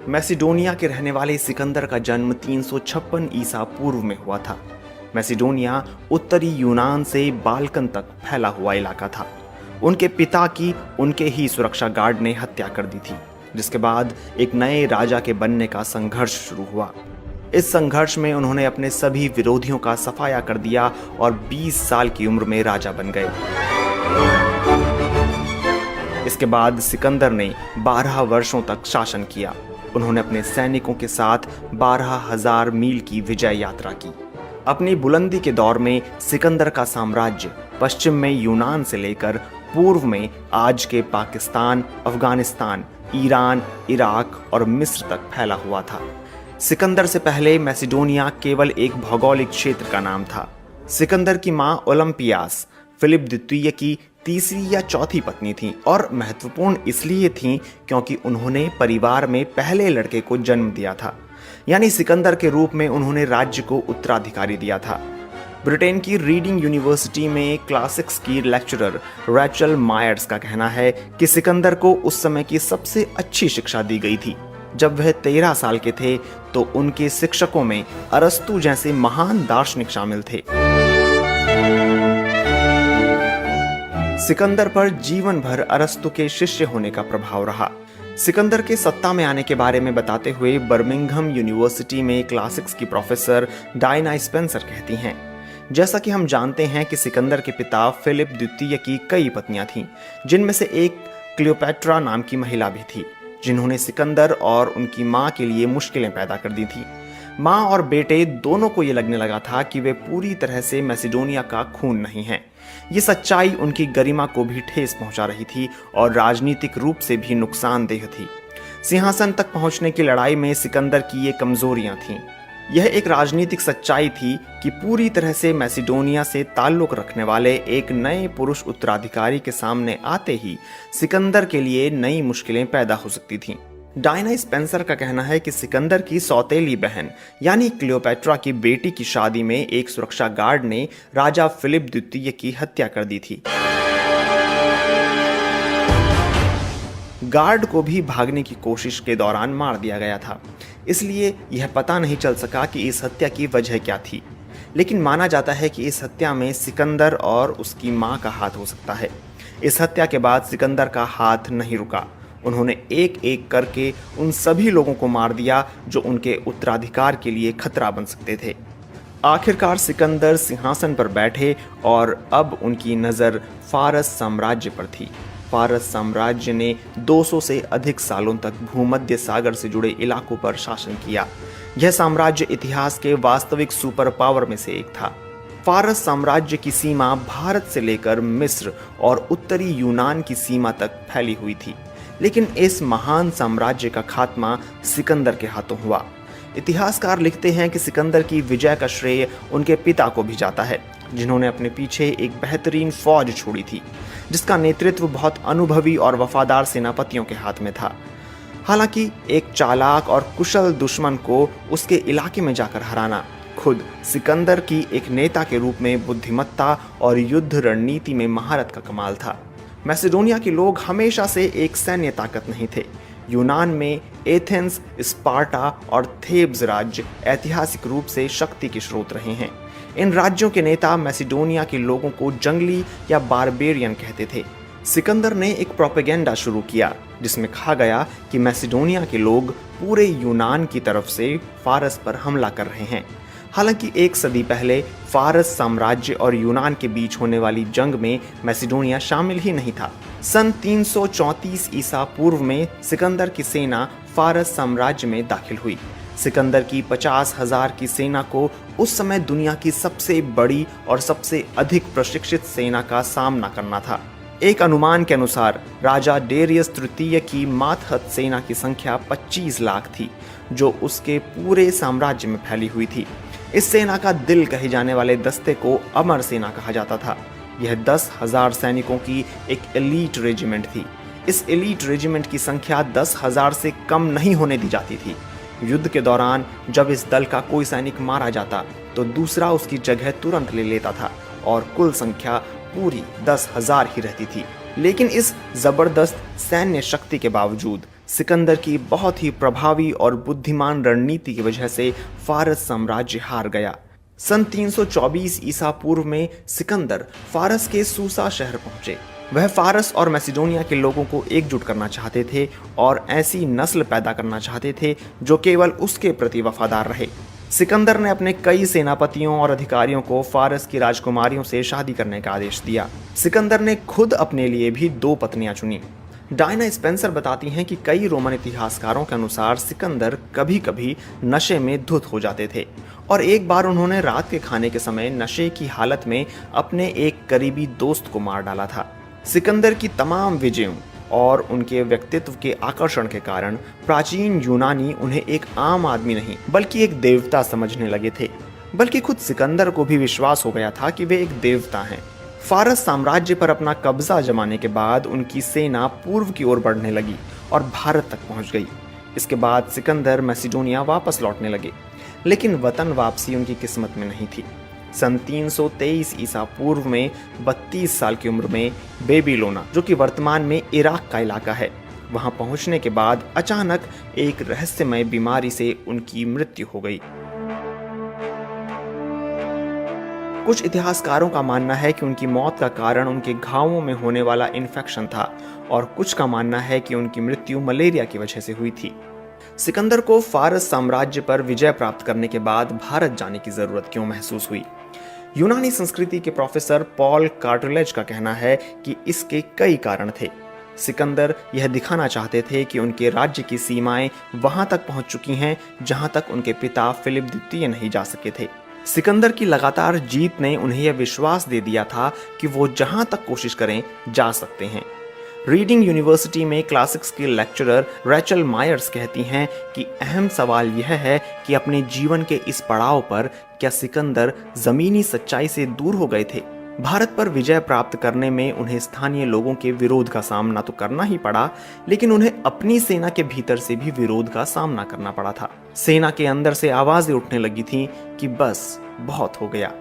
Macedonia के रहने वाले सिकंदर का जन्म 356 ईसा पूर्व में हुआ था। मैसिडोनिया उत्तरी यूनान से बाल्कन तक फैला हुआ इलाका था। उनके पिता की उनके ही सुरक्षा गार्ड ने हत्या कर दी थी, जिसके बाद एक नए राजा के बनने का संघर्ष शुरू हुआ। इस संघर्ष में उन्होंने अपने सभी विरोधियों का सफाया कर दिया और 20 साल की उम्र में राजा बन गए। इसके बाद सिकंदर ने 12 वर्षों तक शासन किया। उन्होंने अपने सैनिकों के साथ 12,000 मील की विजय यात्रा की। अपनी बुलंदी के दौर में सिकंदर का साम्राज्य पश्चिम में यूनान से लेकर पूर्व में आज के पाकिस्तान, अफगानिस्तान, ईरान, इराक और मिस्र तक फैला हुआ था। सिकंदर से पहले मैसिडोनिया केवल एक भौगोलिक क्षेत्र का नाम था। सिकंदर की मां ओलंपियास फिलिप द्वितीय की तीसरी या चौथी पत्नी थीं और महत्वपूर्ण इसलिए थीं क्योंकि उन्होंने परिवार में पहले लड़के को जन्म दिया था। यानी सिकंदर के रूप में उन्होंने राज्य को उत्तराधिकारी दिया था। ब्रिटेन की रीडिंग यूनिवर्सिटी में क्लासिक्स की लेक्चरर रैचल मायर्स का कहना है कि सिकंदर को उस समय की सबसे अच्छी शिक्षा दी गई थी। जब वह 13 साल के थे तो उनके शिक्षकों में अरस्तु जैसे महान दार्शनिक शामिल थे। सिकंदर पर जीवन भर अरस्तु के शिष्य होने का प्रभाव रहा। सिकंदर के सत्ता में आने के बारे में बताते हुए बर्मिंघम यूनिवर्सिटी में क्लासिक्स की प्रोफेसर डायना स्पेंसर कहती हैं, जैसा कि हम जानते हैं कि सिकंदर के पिता फिलिप द्वितीय की कई पत्नियां थीं, जिनमें से एक क्लियोपैट्रा नाम की महिला भी थी, जिन्होंने सिकंदर और उनकी मां के लिए मुश्किलें पैदा कर दी थी। मां और बेटे दोनों को ये लगने लगा था कि वे पूरी तरह से मैसिडोनिया का खून नहीं हैं। ये सच्चाई उनकी गरिमा को भी ठेस पहुंचा रही थी और राजनीतिक रूप से भी नुकसानदेह थी। सिंहासन तक पहुंचने की लड़ाई में सिकंदर की ये कमजोरियां थीं। यह एक राजनीतिक सच्चाई थी कि पूरी तरह से मैसिडोनिया से ताल्लुक रखने वाले एक नए पुरुष उत्तराधिकारी के सामने आते ही सिकंदर के लिए नई मुश्किलें पैदा हो सकती थीं। डायना स्पेंसर का कहना है कि सिकंदर की सौतेली बहन यानी क्लियोपैट्रा की बेटी की शादी में एक सुरक्षा गार्ड ने राजा फिलिप द्वितीय की हत्या कर दी थी। गार्ड को भी भागने की कोशिश के दौरान मार दिया गया था, इसलिए यह पता नहीं चल सका कि इस हत्या की वजह क्या थी। लेकिन माना जाता है कि इस हत्या में सिकंदर और उसकी मां का हाथ हो सकता है। इस हत्या के बाद सिकंदर का हाथ नहीं रुका। उन्होंने एक एक करके उन सभी लोगों को मार दिया जो उनके उत्तराधिकार के लिए खतरा बन सकते थे। आखिरकार सिकंदर सिंहासन पर बैठे और अब उनकी नज़र फारस साम्राज्य पर थी। फारस साम्राज्य ने 200 से अधिक सालों तक भूमध्य सागर से जुड़े इलाकों पर शासन किया। यह साम्राज्य इतिहास के वास्तविक सुपर पावर में से एक था। फारस साम्राज्य की सीमा भारत से लेकर मिस्र और उत्तरी यूनान की सीमा तक फैली हुई थी। लेकिन इस महान साम्राज्य का खात्मा सिकंदर के हाथों हुआ। इतिहासकार लिखते हैं कि सिकंदर की विजय का श्रेय उनके पिता को भी जाता है, जिन्होंने अपने पीछे एक बेहतरीन फौज छोड़ी थी, जिसका नेतृत्व बहुत अनुभवी और वफादार सेनापतियों के हाथ में था। हालांकि एक चालाक और कुशल दुश्मन को उसके इलाके में जाकर हराना खुद सिकंदर की एक नेता के रूप में बुद्धिमत्ता और युद्ध रणनीति में महारत का कमाल था। मैसिडोनिया के लोग हमेशा से एक सैन्य ताकत नहीं थे। यूनान में एथेंस, स्पार्टा और थेब्स राज्य ऐतिहासिक रूप से शक्ति के स्रोत रहे हैं। इन राज्यों के नेता मैसिडोनिया के लोगों को जंगली या बारबेरियन कहते थे। सिकंदर ने एक प्रोपेगेंडा शुरू किया जिसमें कहा गया कि मैसिडोनिया के लोग पूरे यूनान की तरफ से फारस पर हमला कर रहे हैं। हालांकि एक सदी पहले फारस साम्राज्य और यूनान के बीच होने वाली जंग में मैसिडोनिया शामिल ही नहीं था। सन 334 ईसा पूर्व में सिकंदर की सेना फारस साम्राज्य में दाखिल हुई। सिकंदर की 50,000 की सेना को उस समय दुनिया की सबसे बड़ी और सबसे अधिक प्रशिक्षित सेना का सामना करना था। एक अनुमान के अनुसार राजा डेरियस तृतीय की मातहत सेना की संख्या 25 लाख थी, जो उसके पूरे साम्राज्य में फैली हुई थी। इस सेना का दिल कहे जाने वाले दस्ते को अमर सेना कहा जाता था। यह 10,000 सैनिकों की एक एलीट रेजिमेंट थी। इस एलीट रेजिमेंट की संख्या 10,000 से कम नहीं होने दी जाती थी। युद्ध के दौरान जब इस दल का कोई सैनिक मारा जाता तो दूसरा उसकी जगह तुरंत ले लेता था और कुल संख्या पूरी 10,000 ही रहती थी। लेकिन इस जबरदस्त सैन्य शक्ति के बावजूद सिकंदर की बहुत ही प्रभावी और बुद्धिमान रणनीति की वजह से फारस साम्राज्य हार गया। सन 324 ईसा पूर्व में सिकंदर फारस के सूसा शहर पहुंचे। वह फारस और मैसिडोनिया के लोगों को एकजुट करना चाहते थे और ऐसी नस्ल पैदा करना चाहते थे जो केवल उसके प्रति वफादार रहे। सिकंदर ने अपने कई सेनापतियों और अधिकारियों को फारस की राजकुमारियों से शादी करने का आदेश दिया। सिकंदर ने खुद अपने लिए भी 2 पत्नियां चुनी। डायना स्पेंसर बताती हैं कि कई रोमन इतिहासकारों के अनुसार सिकंदर कभी कभी नशे में धुत हो जाते थे और एक बार उन्होंने रात के खाने के समय नशे की हालत में अपने एक करीबी दोस्त को मार डाला था। सिकंदर की तमाम विजयों और उनके व्यक्तित्व के आकर्षण के कारण प्राचीन यूनानी उन्हें एक आम आदमी नहीं बल्कि एक देवता समझने लगे थे। बल्कि खुद सिकंदर को भी विश्वास हो गया था कि वे एक देवता हैं। फारस साम्राज्य पर अपना कब्जा जमाने के बाद उनकी सेना पूर्व की ओर बढ़ने लगी और भारत तक पहुंच गई। इसके बाद सिकंदर मैसिडोनिया वापस लौटने लगे, लेकिन वतन वापसी उनकी किस्मत में नहीं थी। सन 323 ईसा पूर्व में 32 साल की उम्र में बेबीलोना, जो कि वर्तमान में इराक का इलाका है, वहां पहुंचने के बाद अचानक एक रहस्यमय बीमारी से उनकी मृत्यु हो गई। कुछ इतिहासकारों का मानना है कि उनकी मौत का कारण उनके घावों में होने वाला इन्फेक्शन था और कुछ का मानना है कि उनकी मृत्यु मलेरिया की वजह से हुई थी। सिकंदर को फारस साम्राज्य पर विजय प्राप्त करने के बाद भारत जाने की जरूरत क्यों महसूस हुई? यूनानी संस्कृति के प्रोफेसर पॉल कार्टलेज का कहना है कि इसके कई कारण थे। सिकंदर यह दिखाना चाहते थे कि उनके राज्य की सीमाएं वहां तक पहुंच चुकी हैं जहां तक उनके पिता फिलिप द्वितीय नहीं जा सके थे। सिकंदर की लगातार जीत ने उन्हें यह विश्वास दे दिया था कि वो जहां तक कोशिश करें जा सकते हैं। रीडिंग यूनिवर्सिटी में क्लासिक्स की लेक्चरर रैचल मायर्स कहती हैं कि अहम सवाल यह है कि अपने जीवन के इस पड़ाव पर क्या सिकंदर जमीनी सच्चाई से दूर हो गए थे? भारत पर विजय प्राप्त करने में उन्हें स्थानीय लोगों के विरोध का सामना तो करना ही पड़ा, लेकिन उन्हें अपनी सेना के भीतर से भी विरोध का सामना करना पड़ा था। सेना के अंदर से आवाजें उठने लगी थीं कि बस बहुत हो गया।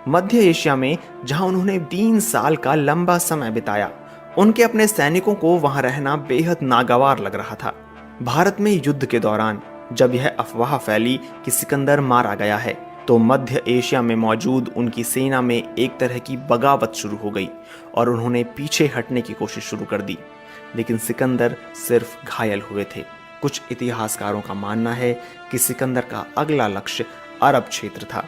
मध्य एशिया में जहां उन्होंने 3 साल का लंबा समय बिताया, उनके अपने सैनिकों को वहां रहना बेहद नागवार लग रहा था। भारत में युद्ध के दौरान जब यह अफवाह फैली कि सिकंदर मारा गया है, तो मध्य एशिया में मौजूद उनकी सेना में एक तरह की बगावत शुरू हो गई और उन्होंने पीछे हटने की कोशिश शुरू कर दी। लेकिन सिकंदर सिर्फ घायल हुए थे। कुछ इतिहासकारों का मानना है कि सिकंदर का अगला लक्ष्य अरब क्षेत्र था।